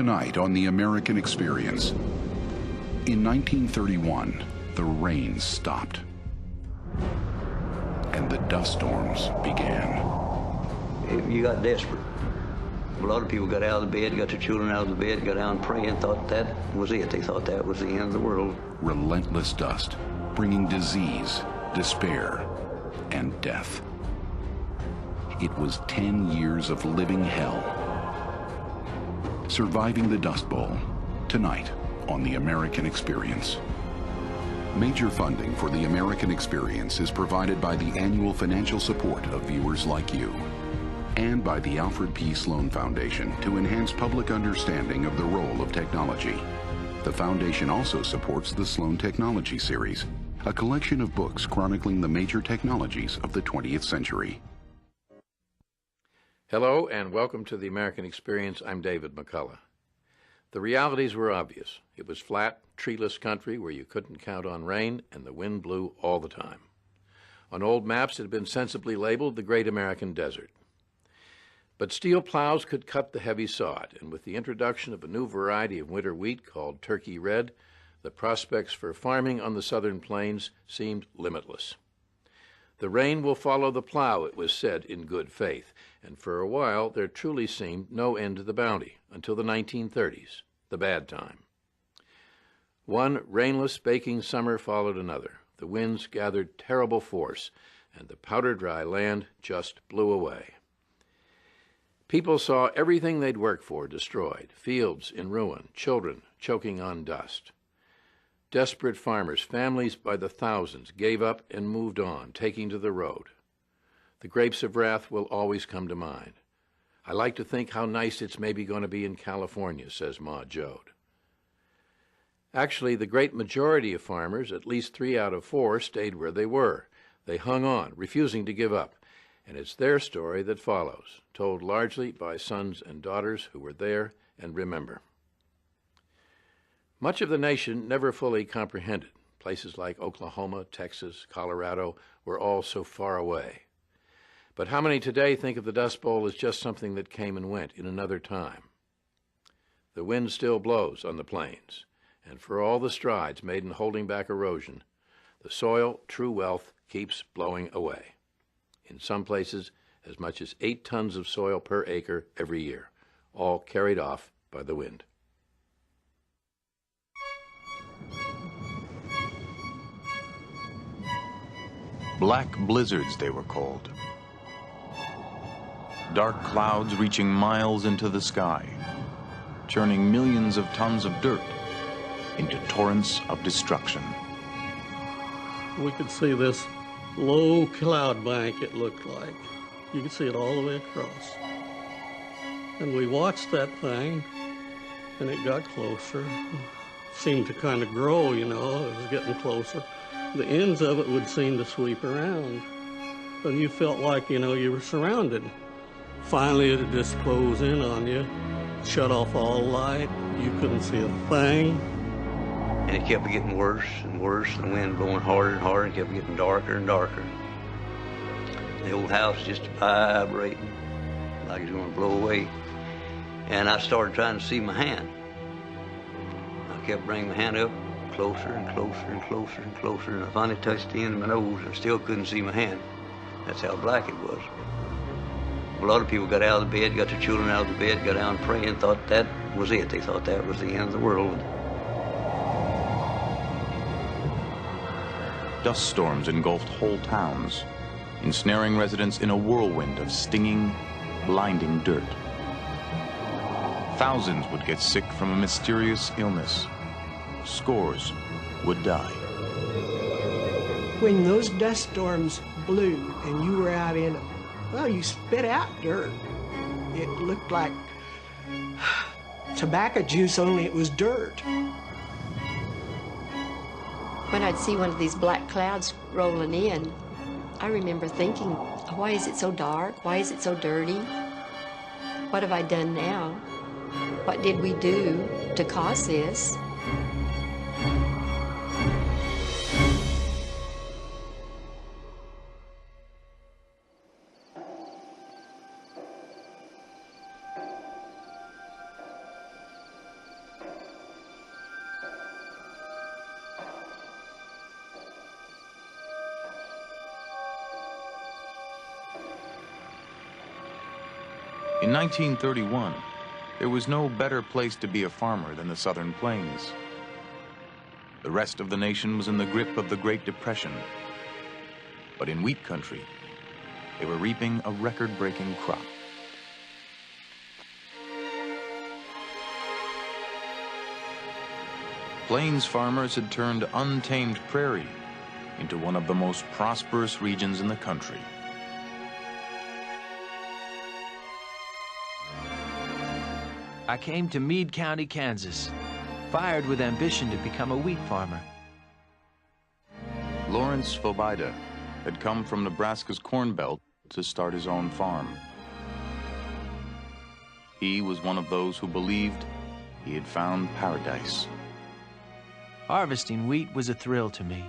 Tonight on The American Experience. In 1931, the rain stopped and the dust storms began. You got desperate. A lot of people got out of the bed, got their children out of the bed, got down praying, thought that was it. They thought that was the end of the world. Relentless dust, bringing disease, despair, and death. It was 10 years of living hell. Surviving the Dust Bowl, tonight on The American Experience. Major funding for The American Experience is provided by the annual financial support of viewers like you, and by the Alfred P. Sloan Foundation to enhance public understanding of the role of technology. The foundation also supports the Sloan Technology Series, a collection of books chronicling the major technologies of the 20th century. Hello and welcome to The American Experience. I'm David McCullough. The realities were obvious. It was flat, treeless country where you couldn't count on rain and the wind blew all the time. On old maps it had been sensibly labeled the Great American Desert. But steel plows could cut the heavy sod, and with the introduction of a new variety of winter wheat called Turkey Red, the prospects for farming on the southern plains seemed limitless. The rain will follow the plow, it was said in good faith, and for a while there truly seemed no end to the bounty, until the 1930s, the bad time. One rainless, baking summer followed another. The winds gathered terrible force, and the powder-dry land just blew away. People saw everything they'd worked for destroyed, fields in ruin, children choking on dust. Desperate farmers, families by the thousands, gave up and moved on, taking to the road. The grapes of wrath will always come to mind. I like to think how nice it's maybe going to be in California, says Ma Jode. Actually, the great majority of farmers, at least 3 out of 4, stayed where they were. They hung on, refusing to give up. And it's their story that follows, told largely by sons and daughters who were there and remember. Much of the nation never fully comprehended. Places like Oklahoma, Texas, Colorado were all so far away. But how many today think of the Dust Bowl as just something that came and went in another time? The wind still blows on the plains, and for all the strides made in holding back erosion, the soil, true wealth, keeps blowing away. In some places, as much as 8 tons of soil per acre every year, all carried off by the wind. Black blizzards, they were called. Dark clouds reaching miles into the sky, churning millions of tons of dirt into torrents of destruction. We could see this low cloud bank, it looked like. You could see it all the way across. And we watched that thing, and it got closer. It seemed to kind of grow, you know, it was getting closer. The ends of it would seem to sweep around, and you felt like, you know, you were surrounded. Finally, it'd just close in on you, shut off all light. You couldn't see a thing. And it kept getting worse and worse, the wind blowing harder and harder, and kept getting darker and darker. The old house just vibrating like it's going to blow away. And I started trying to see my hand. I kept bringing my hand up closer and closer and closer and closer, and I finally touched the end of my nose and still couldn't see my hand. That's how black it was. A lot of people got out of the bed, got their children out of the bed, got down praying, thought that was it. They thought that was the end of the world. Dust storms engulfed whole towns, ensnaring residents in a whirlwind of stinging, blinding dirt. Thousands would get sick from a mysterious illness. Scores would die. When those dust storms blew and you were out in them, well, you spit out dirt. It looked like tobacco juice, only it was dirt. When I'd see one of these black clouds rolling in, I remember thinking, why is it so dark? Why is it so dirty? What have I done now? What did we do to cause this? In 1931, there was no better place to be a farmer than the Southern Plains. The rest of the nation was in the grip of the Great Depression. But in wheat country, they were reaping a record-breaking crop. Plains farmers had turned untamed prairie into one of the most prosperous regions in the country. I came to Meade County, Kansas, fired with ambition to become a wheat farmer. Lawrence Fobida had come from Nebraska's Corn Belt to start his own farm. He was one of those who believed he had found paradise. Harvesting wheat was a thrill to me.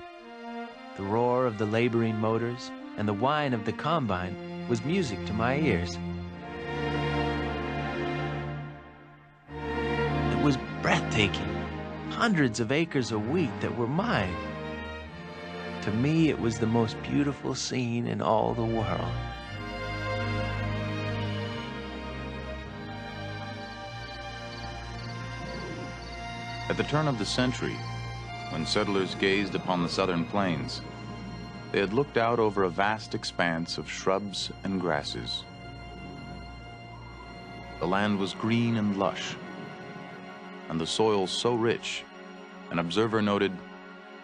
The roar of the laboring motors and the whine of the combine was music to my ears. It was breathtaking. Hundreds of acres of wheat that were mine. To me, it was the most beautiful scene in all the world. At the turn of the century, when settlers gazed upon the Southern Plains, they had looked out over a vast expanse of shrubs and grasses. The land was green and lush, and the soil so rich, an observer noted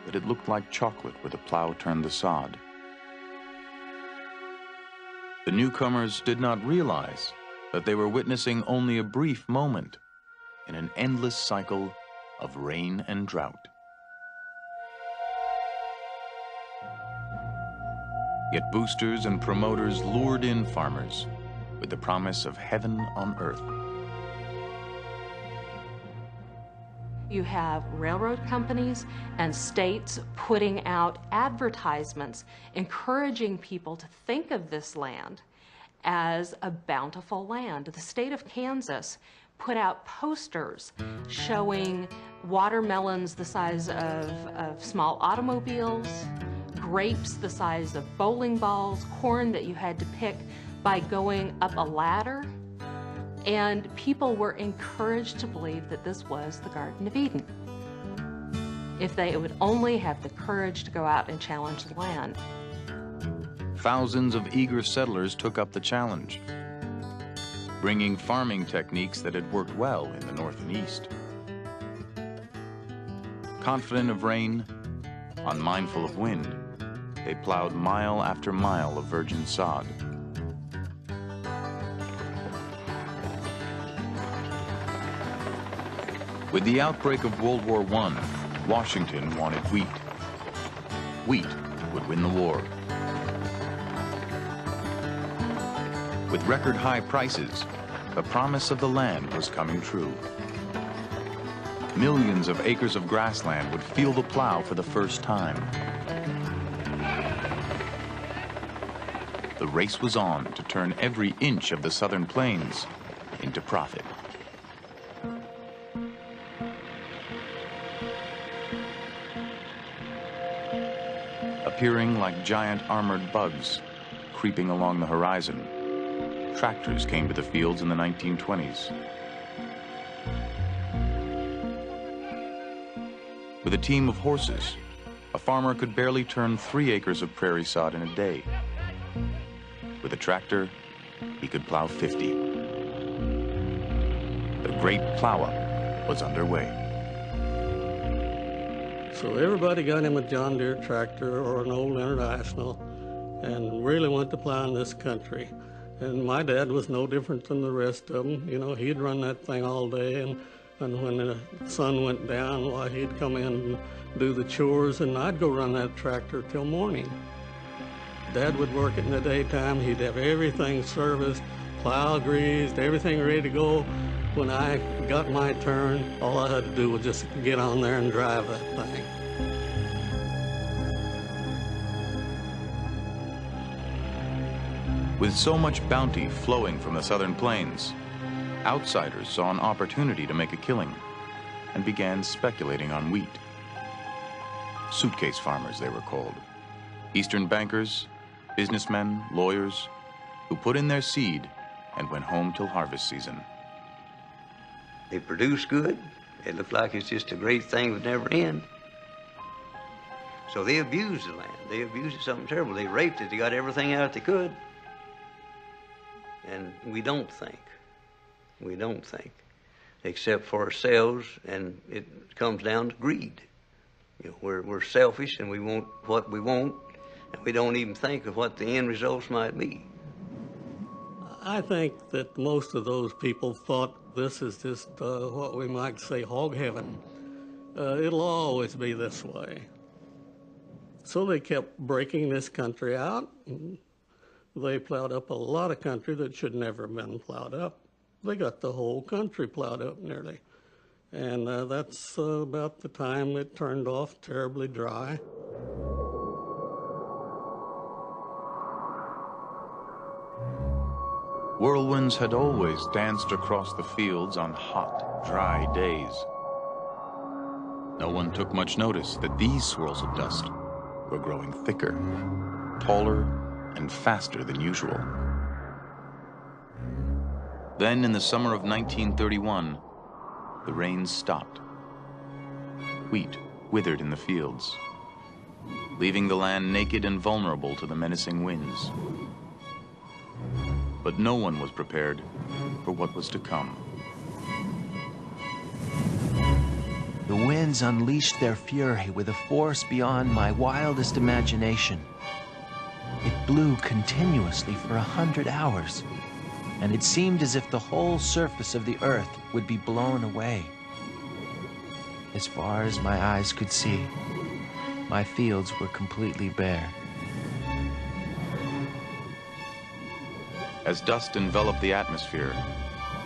that it looked like chocolate where the plow turned the sod. The newcomers did not realize that they were witnessing only a brief moment in an endless cycle of rain and drought. Yet boosters and promoters lured in farmers with the promise of heaven on earth. You have railroad companies and states putting out advertisements encouraging people to think of this land as a bountiful land. The state of Kansas put out posters showing watermelons the size of small automobiles, grapes the size of bowling balls, corn that you had to pick by going up a ladder. And people were encouraged to believe that this was the Garden of Eden, if they would only have the courage to go out and challenge the land. Thousands of eager settlers took up the challenge, bringing farming techniques that had worked well in the north and east. Confident of rain, unmindful of wind, they plowed mile after mile of virgin sod. With the outbreak of World War I, Washington wanted wheat. Wheat would win the war. With record high prices, the promise of the land was coming true. Millions of acres of grassland would feel the plow for the first time. The race was on to turn every inch of the Southern Plains into profit. Appearing like giant armored bugs creeping along the horizon, tractors came to the fields in the 1920s. With a team of horses, a farmer could barely turn 3 acres of prairie sod in a day. With a tractor, he could plow 50. The great plow-up was underway. So everybody got him a John Deere tractor or an old International and really went to plowing this country. And my dad was no different than the rest of them. You know, he'd run that thing all day, and when the sun went down, well, he'd come in and do the chores, and I'd go run that tractor till morning. Dad would work it in the daytime. He'd have everything serviced, plow greased, everything ready to go. When I got my turn, all I had to do was just get on there and drive that thing. With so much bounty flowing from the Southern Plains, outsiders saw an opportunity to make a killing and began speculating on wheat. Suitcase farmers, they were called. Eastern bankers, businessmen, lawyers, who put in their seed and went home till harvest season. They produce good. It looked like it's just a great thing that would never end. So they abused the land. They abused it something terrible. They raped it. They got everything out they could. And we don't think. We don't think. Except for ourselves, and it comes down to greed. You know, we're selfish and we want what we want, and we don't even think of what the end results might be. I think that most of those people thought this is just what we might say hog heaven. It'll always be this way. So they kept breaking this country out. And they plowed up a lot of country that should never have been plowed up. They got the whole country plowed up nearly. And that's about the time it turned off terribly dry. Whirlwinds had always danced across the fields on hot, dry days. No one took much notice that these swirls of dust were growing thicker, taller, and faster than usual. Then, in the summer of 1931, the rains stopped. Wheat withered in the fields, leaving the land naked and vulnerable to the menacing winds. But no one was prepared for what was to come. The winds unleashed their fury with a force beyond my wildest imagination. It blew continuously for 100 hours, and it seemed as if the whole surface of the earth would be blown away. As far as my eyes could see, my fields were completely bare. As dust enveloped the atmosphere,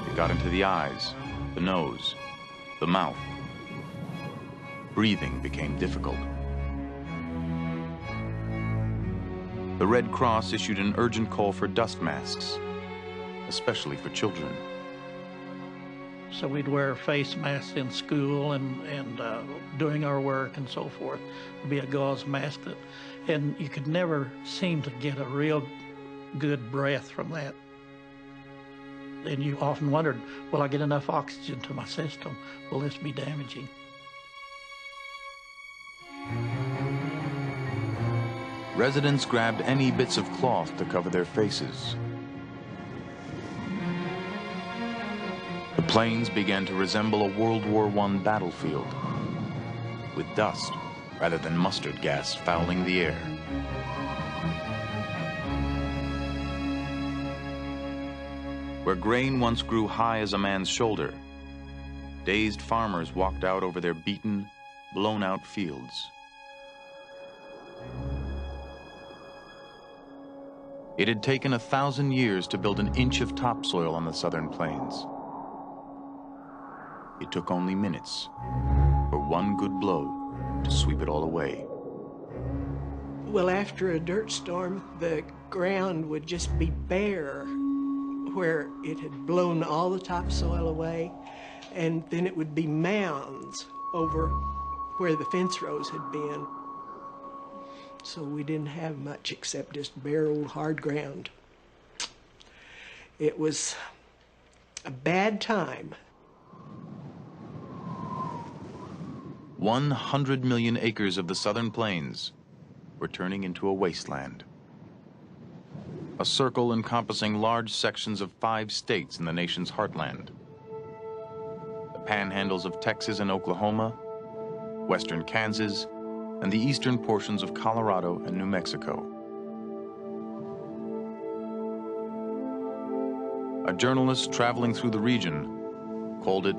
it got into the eyes, the nose, the mouth. Breathing became difficult. The Red Cross issued an urgent call for dust masks, especially for children. So we'd wear face masks in school and doing our work and so forth. It'd be a gauze mask, and you could never seem to get a real good breath from that. And you often wondered, will I get enough oxygen to my system? Will this be damaging? Residents grabbed any bits of cloth to cover their faces. The plains began to resemble a World War I battlefield, with dust rather than mustard gas fouling the air. Where grain once grew high as a man's shoulder, dazed farmers walked out over their beaten, blown-out fields. It had taken 1,000 years to build an inch of topsoil on the southern plains. It took only minutes for one good blow to sweep it all away. Well, after a dirt storm, the ground would just be bare where it had blown all the topsoil away, and then it would be mounds over where the fence rows had been. So we didn't have much except just bare old hard ground. It was a bad time. 100 million acres of the southern plains were turning into a wasteland. A circle encompassing large sections of 5 states in the nation's heartland. The panhandles of Texas and Oklahoma, western Kansas, and the eastern portions of Colorado and New Mexico. A journalist traveling through the region called it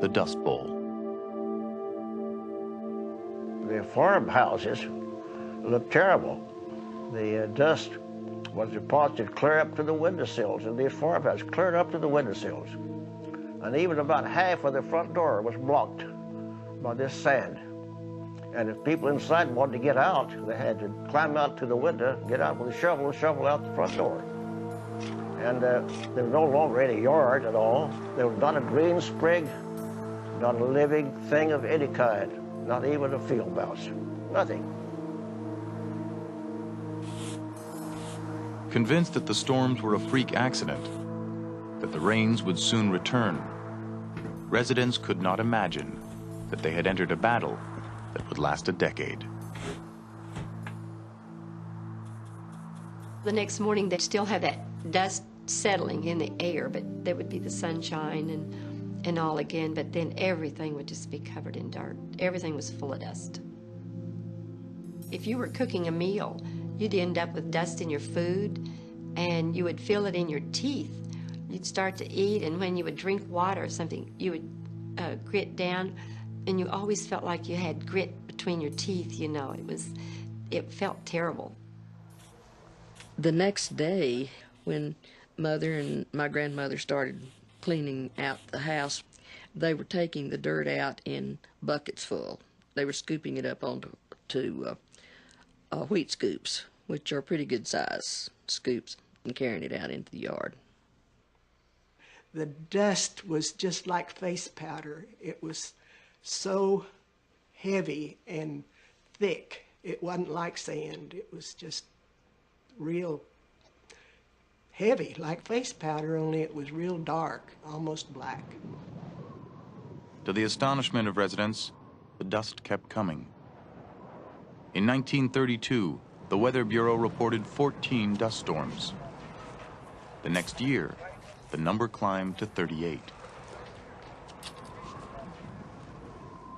the Dust Bowl. The farmhouses looked terrible. The dust was deposited clear up to the windowsills, and these farmhouses cleared up to the windowsills. And even about half of the front door was blocked by this sand. And if people inside wanted to get out, they had to climb out to the window, get out with a shovel and shovel out the front door. And there was no longer any yard at all. There was not a green sprig, not a living thing of any kind, not even a field mouse, nothing. Convinced that the storms were a freak accident, that the rains would soon return, residents could not imagine that they had entered a battle that would last a decade. The next morning, they'd still have that dust settling in the air, but there would be the sunshine and all again, but then everything would just be covered in dirt. Everything was full of dust. If you were cooking a meal, you'd end up with dust in your food, and you would feel it in your teeth. You'd start to eat, and when you would drink water or something, you would grit down, and you always felt like you had grit between your teeth, you know. It felt terrible. The next day, when Mother and my grandmother started cleaning out the house, they were taking the dirt out in buckets full. They were scooping it up onto wheat scoops, which are pretty good size scoops, and carrying it out into the yard. The dust was just like face powder. It was so heavy and thick. It wasn't like sand. It was just real heavy, like face powder, only it was real dark, almost black. To the astonishment of residents, the dust kept coming. In 1932, the Weather Bureau reported 14 dust storms. The next year, the number climbed to 38.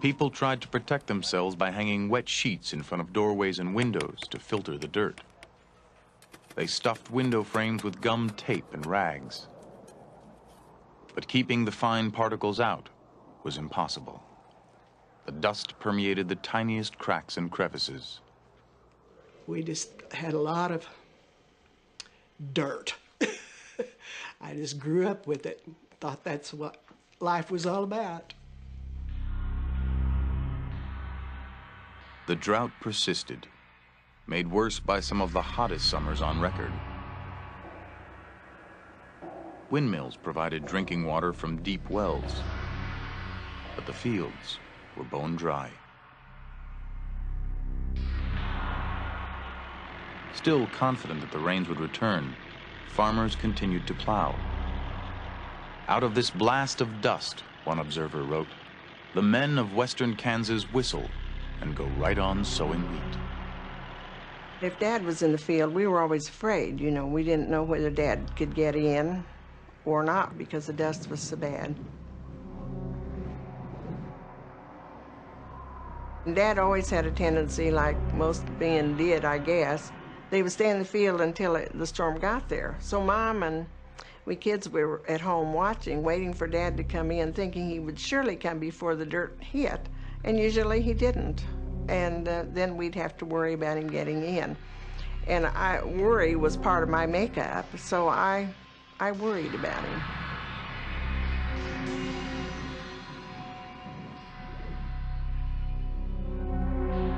People tried to protect themselves by hanging wet sheets in front of doorways and windows to filter the dirt. They stuffed window frames with gum tape and rags. But keeping the fine particles out was impossible. The dust permeated the tiniest cracks and crevices. We just had a lot of dirt. I just grew up with it, thought that's what life was all about. The drought persisted, made worse by some of the hottest summers on record. Windmills provided drinking water from deep wells, but the fields were bone dry. Still confident that the rains would return, farmers continued to plow. Out of this blast of dust, one observer wrote, the men of western Kansas whistle and go right on sowing wheat. If Dad was in the field, we were always afraid. You know, we didn't know whether Dad could get in or not because the dust was so bad. Dad always had a tendency, like most men did, I guess. They would stay in the field until the storm got there. So Mom and we kids were at home watching, waiting for Dad to come in, thinking he would surely come before the dirt hit. And usually he didn't. And then we'd have to worry about him getting in. And worry was part of my makeup, so I worried about him.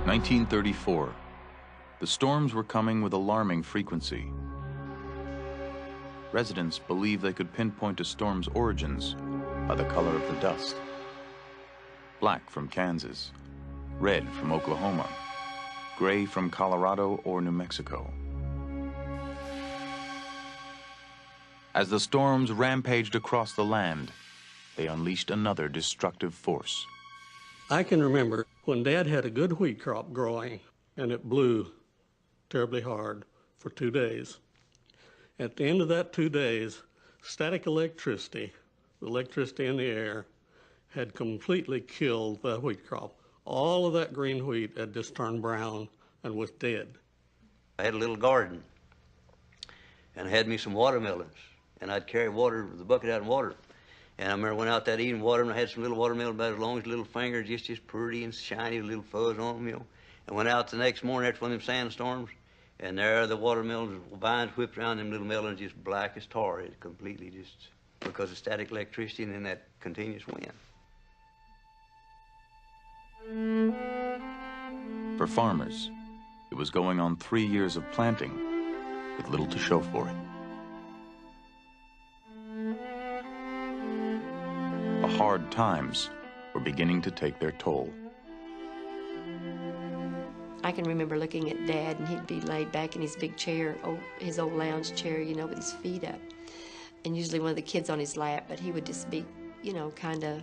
In 1934, the storms were coming with alarming frequency. Residents believed they could pinpoint a storm's origins by the color of the dust. Black from Kansas, red from Oklahoma, gray from Colorado or New Mexico. As the storms rampaged across the land, they unleashed another destructive force. I can remember when Dad had a good wheat crop growing, and it blew terribly hard for 2 days. At the end of that 2 days, static electricity, the electricity in the air, had completely killed the wheat crop. All of that green wheat had just turned brown and was dead. I had a little garden, and I had me some watermelons, and I'd carry the bucket out and water. And I remember went out that evening watering, I had some little watermelon about as long as a little finger, just pretty and shiny with little fuzz on them, you know. And went out the next morning after one of them sandstorms, and there the watermelons, vines whipped around them little melons, just black as tar. It completely just, because of static electricity and then that continuous wind. For farmers, it was going on 3 years of planting with little to show for it. The hard times were beginning to take their toll. I can remember looking at Dad, and he'd be laid back in his big chair, his old lounge chair, you know, with his feet up. and usually one of the kids on his lap, but he would just be, you know, kind of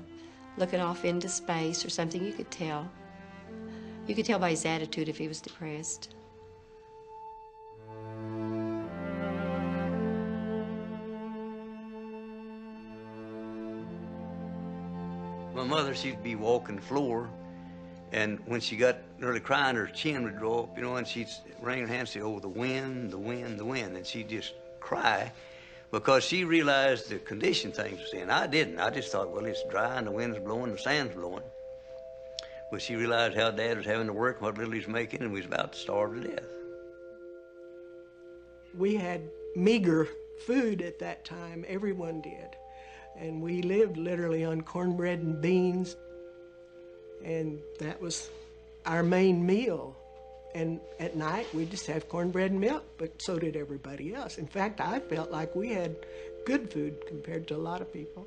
looking off into space or something. You could tell. You could tell by his attitude if he was depressed. My mother, she'd be walking the floor, and when she got nearly crying, her chin would draw up, you know, and she'd wring her hands and say, oh, the wind, the wind, the wind, and she'd just cry because she realized the condition things was in. I didn't. I just thought, well, it's dry and the wind's blowing, the sand's blowing. But she realized how Dad was having to work, what little he's making, and we was about to starve to death. We had meager food at that time. Everyone did. And we lived literally on cornbread and beans. And that was our main meal. And at night, we'd just have cornbread and milk, but so did everybody else. In fact, I felt like we had good food compared to a lot of people.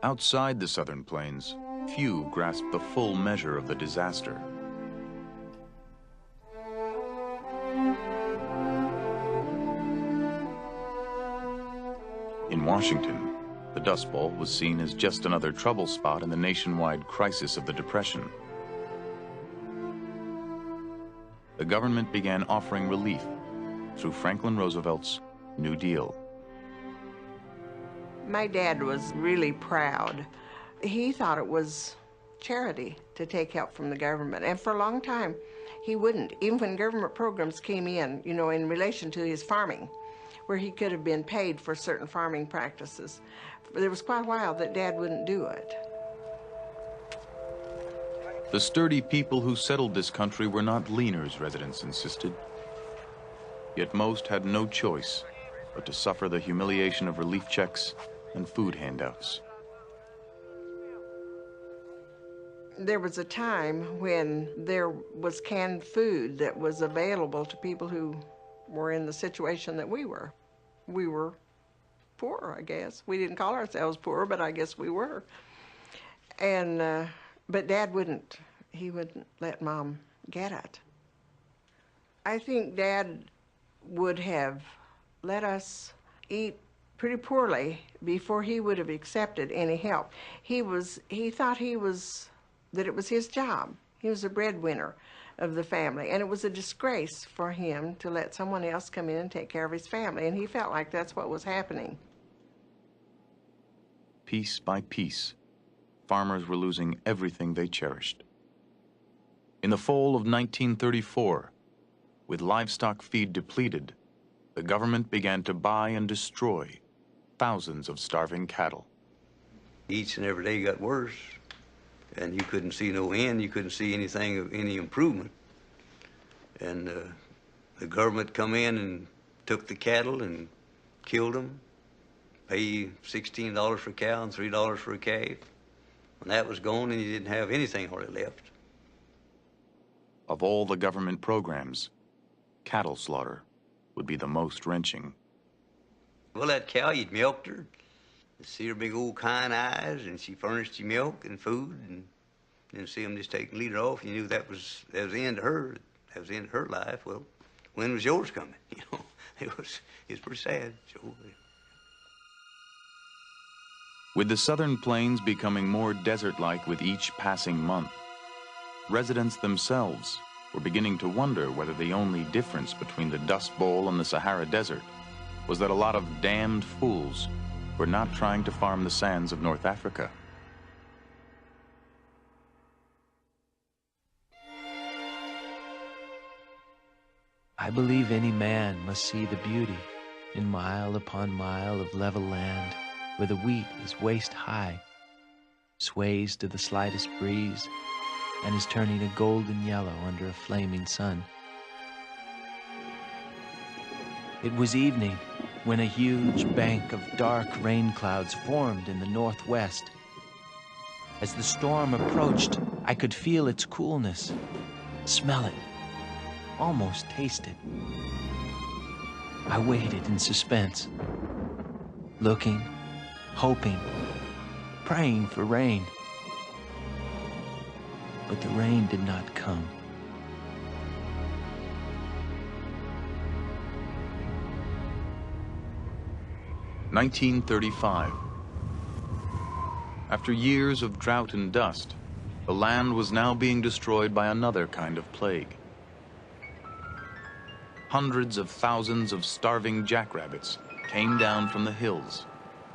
Outside the Southern Plains, few grasped the full measure of the disaster. In Washington, the Dust Bowl was seen as just another trouble spot in the nationwide crisis of the Depression. The government began offering relief through Franklin Roosevelt's New Deal. My dad was really proud. He thought it was charity to take help from the government, and for a long time he wouldn't, even when government programs came in, you know, in relation to his farming, where he could have been paid for certain farming practices. There was quite a while that Dad wouldn't do it. The sturdy people who settled this country were not leaners, residents insisted. Yet most had no choice but to suffer the humiliation of relief checks and food handouts. There was a time when there was canned food that was available to people who were in the situation that we were. We were poor, I guess. We didn't call ourselves poor, but I guess we were. And, but Dad wouldn't. He wouldn't let Mom get it. I think Dad would have let us eat pretty poorly before he would have accepted any help. He thought that it was his job. He was a breadwinner of the family, and it was a disgrace for him to let someone else come in and take care of his family, and he felt like that's what was happening. Piece by piece, farmers were losing everything they cherished. In the fall of 1934, with livestock feed depleted, the government began to buy and destroy thousands of starving cattle. Each and every day got worse, and you couldn't see no end. You couldn't see anything of any improvement. And the government come in and took the cattle and killed them, pay $16 for a cow and $3 for a calf. When that was gone, and you didn't have anything hardly left. Of all the government programs, cattle slaughter would be the most wrenching. Well, that cow, you'd milked her, you see her big old kind eyes, and she furnished you milk and food, and then see them just take the leader off. You knew that was the end of her. That was the end of her life. Well, when was yours coming? You know, it was pretty sad. Sure. With the Southern Plains becoming more desert-like with each passing month, residents themselves were beginning to wonder whether the only difference between the Dust Bowl and the Sahara Desert was that a lot of damned fools were not trying to farm the sands of North Africa. I believe any man must see the beauty in mile upon mile of level land where the wheat is waist high, sways to the slightest breeze, and is turning a golden yellow under a flaming sun. It was evening when a huge bank of dark rain clouds formed in the northwest. As the storm approached, I could feel its coolness, smell it, almost taste it. I waited in suspense, looking, hoping, praying for rain. But the rain did not come. 1935. After years of drought and dust, the land was now being destroyed by another kind of plague. Hundreds of thousands of starving jackrabbits came down from the hills,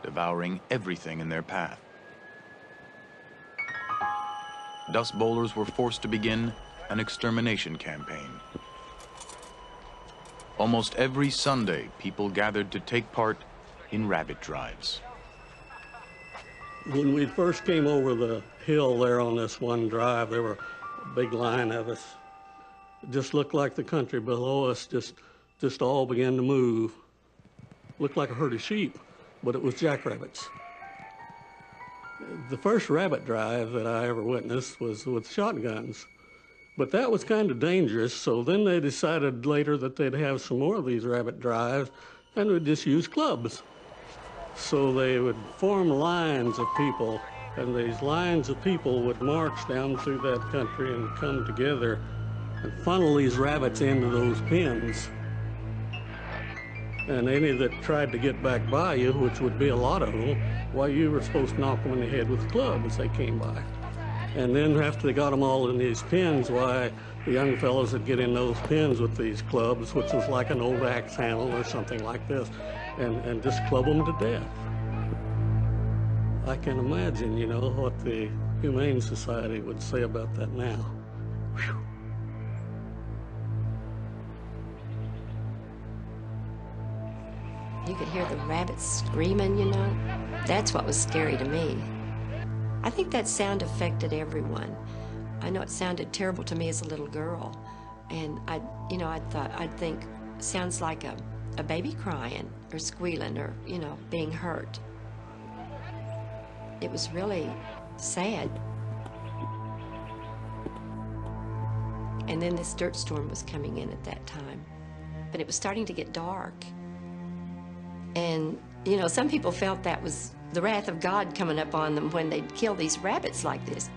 devouring everything in their path. Dust bowlers were forced to begin an extermination campaign. Almost every Sunday, people gathered to take part in rabbit drives. When we first came over the hill there on this one drive, there were a big line of us. It just looked like the country below us just all began to move. Looked like a herd of sheep, but it was jackrabbits. The first rabbit drive that I ever witnessed was with shotguns, but that was kind of dangerous, so then they decided later that they'd have some more of these rabbit drives and would just use clubs. So they would form lines of people, and these lines of people would march down through that country and come together and funnel these rabbits into those pens. And any that tried to get back by you, which would be a lot of them, well, you were supposed to knock them in the head with a club as they came by. And then after they got them all in these pens, why, the young fellows would get in those pens with these clubs, which was like an old axe handle or something like this, and just club them to death. I can imagine, you know, what the Humane Society would say about that now. Whew. You could hear the rabbits screaming, you know. That's what was scary to me. I think that sound affected everyone. I know it sounded terrible to me as a little girl. And I'd think, sounds like a baby crying or squealing or, you know, being hurt. It was really sad. And then this dirt storm was coming in at that time. But it was starting to get dark. And, you know, some people felt that was the wrath of God coming up on them when they'd kill these rabbits like this.